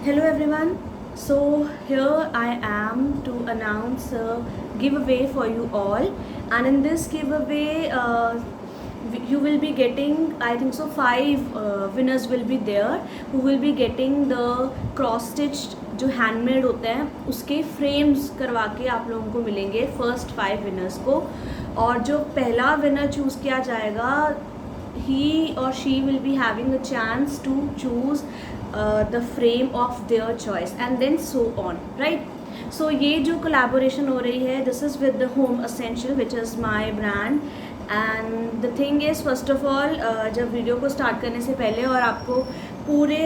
Hello everyone. So here I am to announce a giveaway for you all, and in this giveaway, you will be getting, I think so, five winners will be there who will be getting the cross stitched जो handmade होते हैं उसके frames करवा के आप लोगों को मिलेंगे फर्स्ट 5 विनर्स को। और जो पहला विनर चूज़ किया जाएगा he or she will be having a chance to choose the frame of their choice and then so on, right? So ये जो collaboration हो रही है this is with the Home Essential which is my brand and the thing is first of all जब video को start करने से पहले और आपको पूरे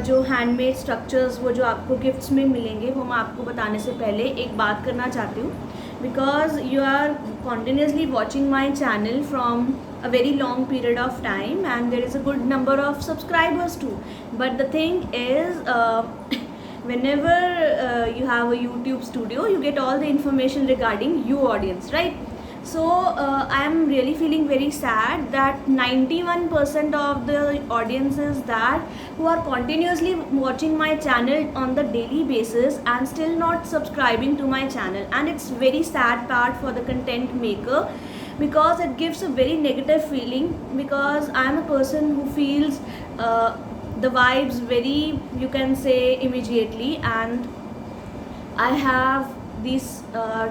जो हैंडमेड स्ट्रक्चर्स वो जो आपको गिफ्ट्स में मिलेंगे वो मैं आपको बताने से पहले एक बात करना चाहती हूँ because you are continuously watching my channel from a very long period of time and there is a good number of subscribers too, but the thing is whenever you have a YouTube studio you get all the information regarding you audience, right? So I am really feeling very sad that 91% of the audiences that who are continuously watching my channel on the daily basis and still not subscribing to my channel, and it's very sad part for the content maker because it gives a very negative feeling because I am a person who feels the vibes very, you can say, immediately, and I have this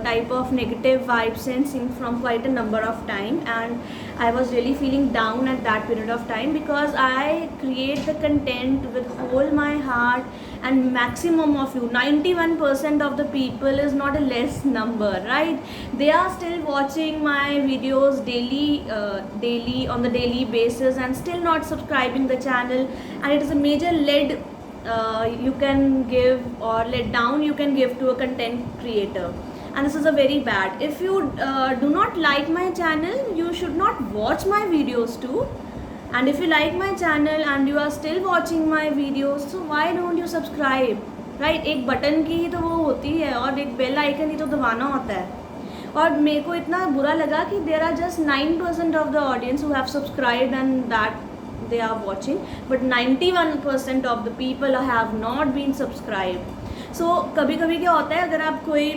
type of negative vibe sensing from quite a number of time, and I was really feeling down at that period of time because I create the content with whole my heart and maximum of you 91% of the people is not a less number, right? They are still watching my videos daily on the daily basis and still not subscribing the channel, and it is a major lead you can give or let down you can give to a content creator, and this is a very bad. If you do not like my channel you should not watch my videos too, and if you like my channel and you are still watching my videos so why don't you subscribe, right? एक button की ही तो वो होती है और एक bell icon ही तो दबाना होता है। और मेरे को इतना बुरा लगा कि there are just 9% of the audience who have subscribed and that they are watching, but 91% of the people have not been subscribed. So कभी कभी क्या होता है अगर आप कोई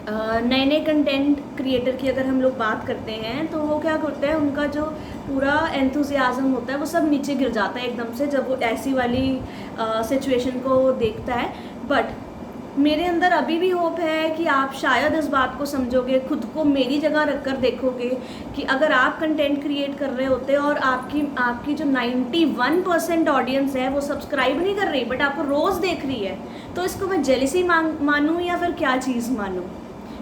नए नए कंटेंट क्रिएटर की अगर हम लोग बात करते हैं तो वो क्या करते हैं, उनका जो पूरा एंथुजियाज़म होता है वो सब नीचे गिर जाता है एकदम से जब वो ऐसी वाली सिचुएशन को देखता है। बट मेरे अंदर अभी भी होप है कि आप शायद इस बात को समझोगे, खुद को मेरी जगह रखकर देखोगे कि अगर आप कंटेंट क्रिएट कर रहे होते और आपकी जो 91% ऑडियंस है वो सब्सक्राइब नहीं कर रही बट आपको रोज़ देख रही है, तो इसको मैं जेलिसी मानूँ या फिर क्या चीज़ मानूँ,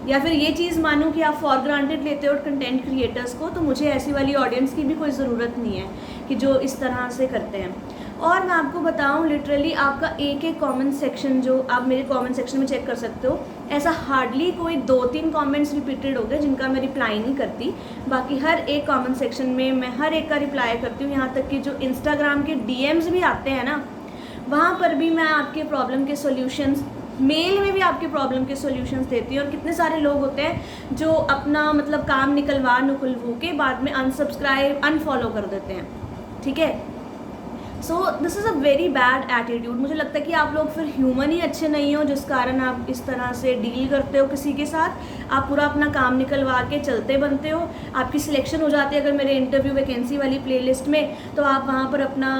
या फिर ये चीज़ मानूँ कि आप फॉर ग्रांटेड लेते हो कंटेंट क्रिएटर्स को, तो मुझे ऐसी वाली ऑडियंस की भी कोई ज़रूरत नहीं है कि जो इस तरह से करते हैं। और मैं आपको बताऊं लिटरली आपका एक एक कमेंट सेक्शन जो आप मेरे कमेंट सेक्शन में चेक कर सकते हो, ऐसा हार्डली कोई 2-3 कमेंट्स रिपीटेड हो गए जिनका मैं रिप्लाई नहीं करती, बाकी हर एक कमेंट सेक्शन में मैं हर एक का रिप्लाई करती हूँ। यहाँ तक कि जो इंस्टाग्राम के डीएम्स भी आते हैं ना वहाँ पर भी मैं आपके प्रॉब्लम के सॉल्यूशंस, मेल में भी आपके प्रॉब्लम के सॉल्यूशंस देती हूँ। और कितने सारे लोग होते हैं जो अपना मतलब काम निकलवा के बाद में अनसब्सक्राइब अनफॉलो कर देते हैं, ठीक है। सो this is a very bad attitude. मुझे लगता है कि आप लोग फिर ह्यूमन ही अच्छे नहीं हो जिस कारण आप इस तरह से डील करते हो किसी के साथ। आप पूरा अपना काम निकलवा के चलते बनते हो, आपकी सिलेक्शन हो जाती है अगर मेरे इंटरव्यू वैकेंसी वाली प्लेलिस्ट में, तो आप वहाँ पर अपना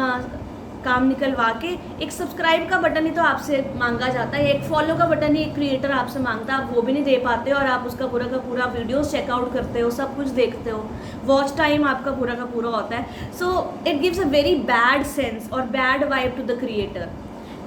काम निकलवा के एक सब्सक्राइब का बटन ही तो आपसे मांगा जाता है, एक फॉलो का बटन ही एक क्रिएटर आपसे मांगता है, आप वो भी नहीं दे पाते हो और आप उसका पूरा का पूरा वीडियोस चेकआउट करते हो, सब कुछ देखते हो, वॉच टाइम आपका पूरा का पूरा होता है। So it gives a very bad sense और bad vibe to the creator.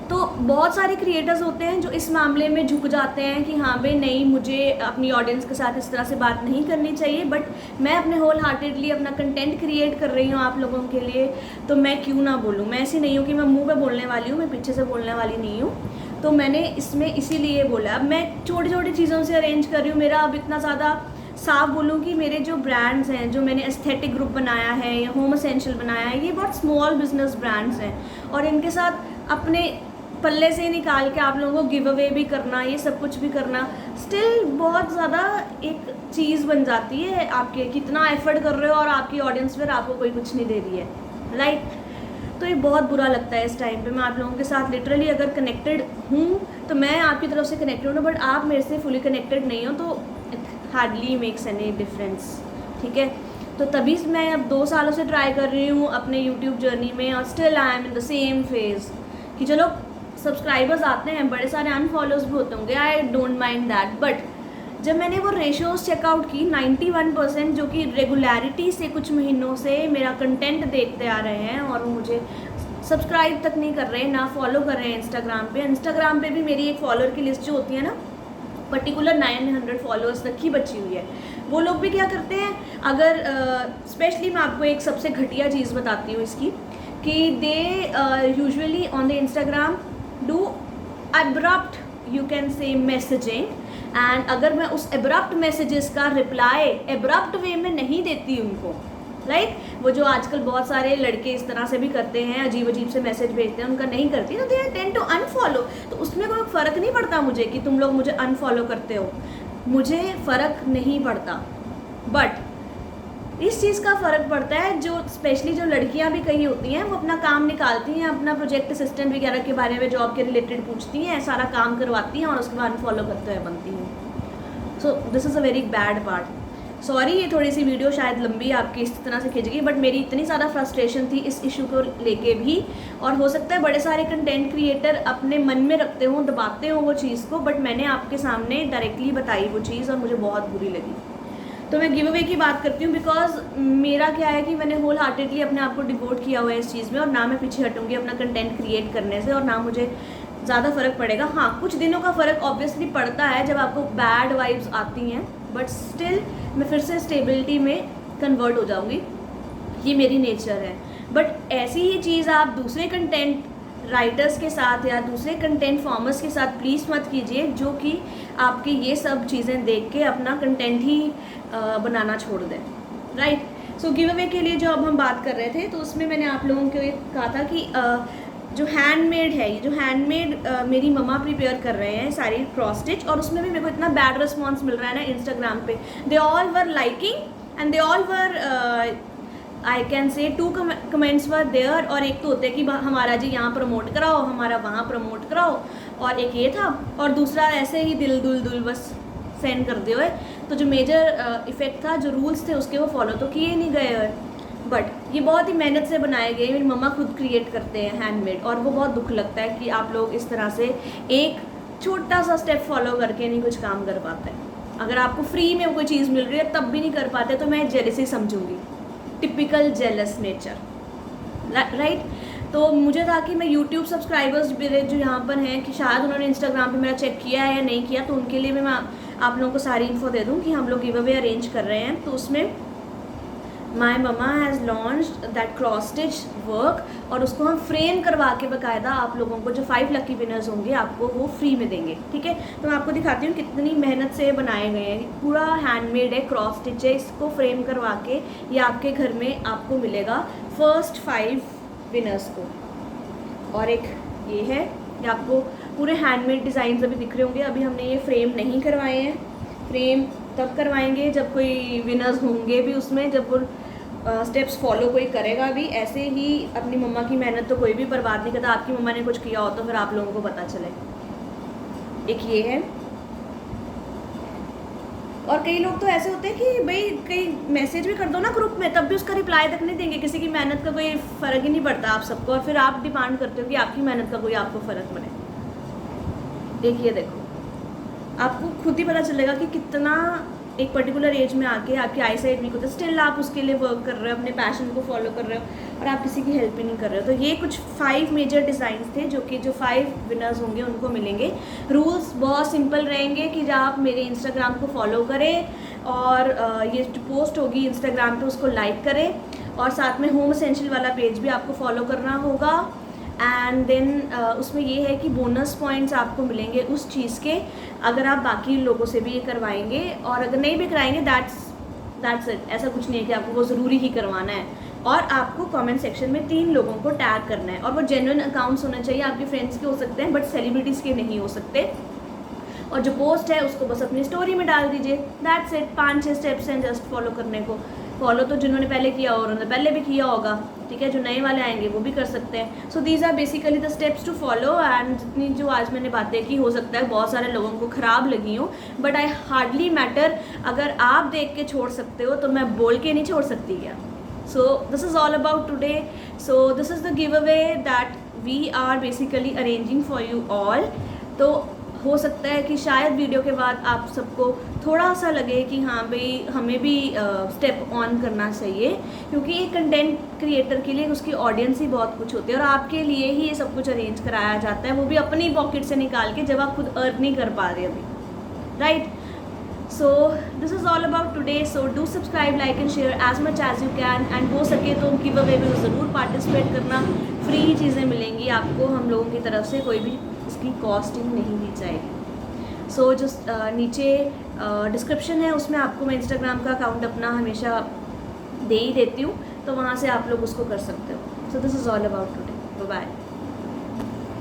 तो बहुत सारे क्रिएटर्स होते हैं जो इस मामले में झुक जाते हैं कि हाँ भाई नहीं, मुझे अपनी ऑडियंस के साथ इस तरह से बात नहीं करनी चाहिए, बट मैं अपने होल हार्टेडली अपना कंटेंट क्रिएट कर रही हूँ आप लोगों के लिए, तो मैं क्यों ना बोलूँ। मैं ऐसी नहीं हूँ कि मैं मुंह पे बोलने वाली हूँ, मैं पीछे से बोलने वाली नहीं हूँ। तो मैंने इसमें इसीलिए बोला। अब मैं छोटी छोटी चीज़ों से अरेंज कर रही हूँ। मेरा अब इतना ज़्यादा साफ बोलूँ कि मेरे जो ब्रांड्स हैं, जो मैंने एस्थेटिक ग्रुप बनाया है या होम एसेंशियल बनाया है, ये बहुत स्मॉल बिजनेस ब्रांड्स हैं और इनके साथ अपने पल्ले से निकाल के आप लोगों को गिव अवे भी करना, ये सब कुछ भी करना, स्टिल बहुत ज़्यादा एक चीज़ बन जाती है आपके, कितना एफर्ट कर रहे हो और आपकी ऑडियंस फिर आपको कोई कुछ नहीं दे रही है, राइट। तो तो ये बहुत बुरा लगता है इस टाइम पे। मैं आप लोगों के साथ लिटरली अगर कनेक्टेड हूँ तो मैं आपकी तरफ से कनेक्टेड हूँ, बट आप मेरे से फुली कनेक्टेड नहीं हो, तो it hardly makes any difference, ठीक है। तो तभी मैं अब 2 सालों से ट्राई कर रही हूँ अपने यूट्यूब जर्नी में, और still I am in the same phase कि चलो सब्सक्राइबर्स आते हैं, बड़े सारे अनफॉलोज भी होते होंगे, I don't mind that, but जब मैंने वो रेशियोज चेकआउट की 91% जो कि रेगुलरिटी से कुछ महीनों से मेरा कंटेंट देखते आ रहे हैं और वो मुझे सब्सक्राइब तक नहीं कर रहे हैं, ना फॉलो कर रहे हैं इंस्टाग्राम पे भी मेरी एक फॉलोअर की लिस्ट जो होती है ना, पर्टिकुलर 900 फॉलोअर्स तक की बची हुई है। वो लोग भी क्या करते हैं, अगर स्पेशली मैं आपको एक सबसे घटिया चीज़ बताती हूँ इसकी, कि they usually on the Instagram do abrupt, you can say messaging, and अगर मैं उस एब्रप्ट मैसेजेस का रिप्लाई एब्रप्ट वे में नहीं देती उनको, राइट, वो जो आजकल बहुत सारे लड़के इस तरह से भी करते हैं, अजीब अजीब से मैसेज भेजते हैं, उनका नहीं करती तो दे टेंड टू अनफॉलो। तो उसमें कोई फ़र्क नहीं पड़ता मुझे कि तुम लोग मुझे अनफॉलो करते हो, मुझे फ़र्क नहीं पड़ता, बट इस चीज़ का फ़र्क पड़ता है जो स्पेशली जो लड़कियां भी कही होती हैं, वो अपना काम निकालती हैं, अपना प्रोजेक्ट असिस्टेंट वगैरह के बारे में जॉब के रिलेटेड पूछती हैं, सारा काम करवाती हैं और उसके बाद अनफॉलो करते हुए बनती हैं। सो this is a very bad part. Sorry ये थोड़ी सी वीडियो शायद लंबी आपकी इस तरह से खिंच गई, बट मेरी इतनी ज़्यादा फ्रस्ट्रेशन थी इस इशू को लेके भी, और हो सकता है बड़े सारे कंटेंट क्रिएटर अपने मन में रखते हों, दबाते हों वो चीज़ को, बट मैंने आपके सामने डायरेक्टली बताई वो चीज़ और मुझे बहुत बुरी लगी। तो मैं गिव अवे की बात करती हूँ, बिकॉज मेरा क्या है कि मैंने होल हार्टेडली अपने आप को डिवोट किया हुआ है इस चीज़ में, और ना मैं पीछे हटूँगी अपना कंटेंट क्रिएट करने से, और ना मुझे ज़्यादा फ़र्क पड़ेगा। हाँ, कुछ दिनों का फ़र्क ऑब्वियसली पड़ता है जब आपको बैड वाइब्स आती हैं, बट स्टिल मैं फिर से स्टेबिलिटी में कन्वर्ट हो जाऊँगी, ये मेरी नेचर है। बट ऐसी ही चीज़ आप दूसरे कंटेंट राइटर्स के साथ या दूसरे कंटेंट फॉर्मर्स के साथ प्लीज़ मत कीजिए, जो कि आपके ये सब चीज़ें देख के अपना कंटेंट ही बनाना छोड़ दें, राइट। सो गिव अवे के लिए जो अब हम बात कर रहे थे, तो उसमें मैंने आप लोगों को कहा था कि जो हैंडमेड है, ये जो हैंडमेड मेरी मम्मा प्रिपेयर कर रहे हैं सारी क्रॉस स्टिच, और उसमें भी मेरे को इतना बैड रिस्पॉन्स मिल रहा है ना इंस्टाग्राम पे, they all were liking and they all were I can say 2 comments were there, और एक तो होते हैं कि हमारा जी यहाँ प्रमोट कराओ, हमारा वहाँ प्रमोट कराओ, और एक ये था, और दूसरा ऐसे ही दिल दुल दुल बस सेंड कर दिए हुए। तो जो मेजर इफ़ेक्ट था, जो रूल्स थे उसके वो फॉलो तो किए नहीं गए हुए, बट ये बहुत ही मेहनत से बनाए गए, मेरी मम्मा खुद क्रिएट करते हैं हैंडमेड, और वो बहुत दुख लगता है कि आप लोग इस तरह से एक छोटा सा स्टेप फॉलो करके नहीं कुछ काम कर पाते। अगर आपको फ्री में कोई चीज़ मिल रही है तब भी नहीं कर पाते, तो मैं जेलसी समझूंगी, टिपिकल जेलस नेचर, राइट। तो मुझे था कि मैं यूट्यूब सब्सक्राइबर्स मेरे जो यहाँ पर हैं, कि शायद उन्होंने इंस्टाग्राम पे मेरा चेक किया है या नहीं किया, तो उनके लिए मैं आप लोगों को सारी इन्फो दे दूँ कि हम लोग गिव अवे अरेंज कर रहे हैं। तो उसमें my mama has launched that cross stitch work, और उसको हम फ्रेम करवा के बाकायदा आप लोगों को जो 5 लकी विनर्स होंगे आपको वो फ्री में देंगे, ठीक है। तो मैं आपको दिखाती हूँ कितनी मेहनत से बनाए गए हैं, पूरा हैंडमेड है, क्रॉस स्टिच है, इसको फ्रेम करवा के ये आपके घर में आपको मिलेगा फर्स्ट 5 विनर्स को। और एक ये है, ये आपको पूरे हैंडमेड डिज़ाइन अभी दिख रहे होंगे, अभी हमने ये फ्रेम नहीं करवाए हैं, फ्रेम तब करवाएंगे जब कोई विनर्स होंगे भी उसमें, जब वो स्टेप्स फॉलो कोई करेगा भी। ऐसे ही अपनी मम्मा की मेहनत तो कोई भी बर्बाद नहीं करता, आपकी मम्मा ने कुछ किया हो तो फिर आप लोगों को पता चले। एक ये है, और कई लोग तो ऐसे होते हैं कि भाई कई मैसेज भी कर दो ना ग्रुप में, तब भी उसका रिप्लाई तक नहीं देंगे, किसी की मेहनत का कोई फ़र्क ही नहीं पड़ता आप सबको, और फिर आप डिमांड करते हो कि आपकी मेहनत का कोई आपको फ़र्क पड़े। एक ये देखो, आपको खुद ही पता चलेगा कि कितना एक पर्टिकुलर एज में आके आपकी आई साइट वीक होता है, स्टिल आप उसके लिए वर्क कर रहे हो, अपने पैशन को फॉलो कर रहे हो, और आप किसी की हेल्प ही नहीं कर रहे हो। तो ये कुछ 5 मेजर डिज़ाइंस थे जो कि जो 5 विनर्स होंगे उनको मिलेंगे। रूल्स बहुत सिंपल रहेंगे कि जब आप मेरे इंस्टाग्राम को फॉलो करें, और ये जो पोस्ट होगी इंस्टाग्राम पे उसको लाइक करें, और साथ में होम एसेंशियल वाला पेज भी आपको फॉलो करना होगा। एंड देन उसमें ये है कि बोनस पॉइंट्स आपको मिलेंगे उस चीज़ के, अगर आप बाकी लोगों से भी ये करवाएंगे, और अगर नहीं भी कराएंगे दैट्स इट, ऐसा कुछ नहीं है कि आपको वो ज़रूरी ही करवाना है। और आपको कमेंट सेक्शन में 3 लोगों को टैग करना है, और वो जेन्युइन अकाउंट्स होने चाहिए, आपके फ्रेंड्स के हो सकते हैं बट सेलिब्रिटीज़ के नहीं हो सकते। और जो पोस्ट है उसको बस अपनी स्टोरी में डाल दीजिए, दैट्स इट। 5-6 स्टेप्स हैं जस्ट फॉलो करने को, फॉलो तो जिन्होंने पहले किया और उन्होंने पहले भी किया होगा, ठीक है, जो नए वाले आएंगे वो भी कर सकते हैं। So these are basically the steps to follow. And जितनी जो आज मैंने बातें की, हो सकता है बहुत सारे लोगों को ख़राब लगी हो, बट आई हार्डली मैटर। अगर आप देख के छोड़ सकते हो तो मैं बोल के नहीं छोड़ सकती क्या? So this is all about today. So this is the giveaway that we are basically arranging for you all. तो हो सकता है कि शायद वीडियो के बाद आप सबको थोड़ा सा लगे कि हाँ भाई हमें भी स्टेप ऑन करना चाहिए, क्योंकि एक कंटेंट क्रिएटर के लिए उसकी ऑडियंस ही बहुत कुछ होती है, और आपके लिए ही ये सब कुछ अरेंज कराया जाता है, वो भी अपनी पॉकेट से निकाल के, जब आप खुद अर्न नहीं कर पा रहे अभी, right? So this is all about today. So do subscribe, like and share as much as you can, and हो सके तो गिव अवे में ज़रूर पार्टिसिपेट करना। फ्री चीज़ें मिलेंगी आपको हम लोगों की तरफ से, कोई भी इसकी कॉस्टिंग नहीं दी जाएगी। सो जो नीचे डिस्क्रिप्शन है उसमें आपको मैं इंस्टाग्राम का अकाउंट अपना हमेशा दे ही देती हूँ, तो वहाँ से आप लोग उसको कर सकते हो। So this is all about today. Bye bye.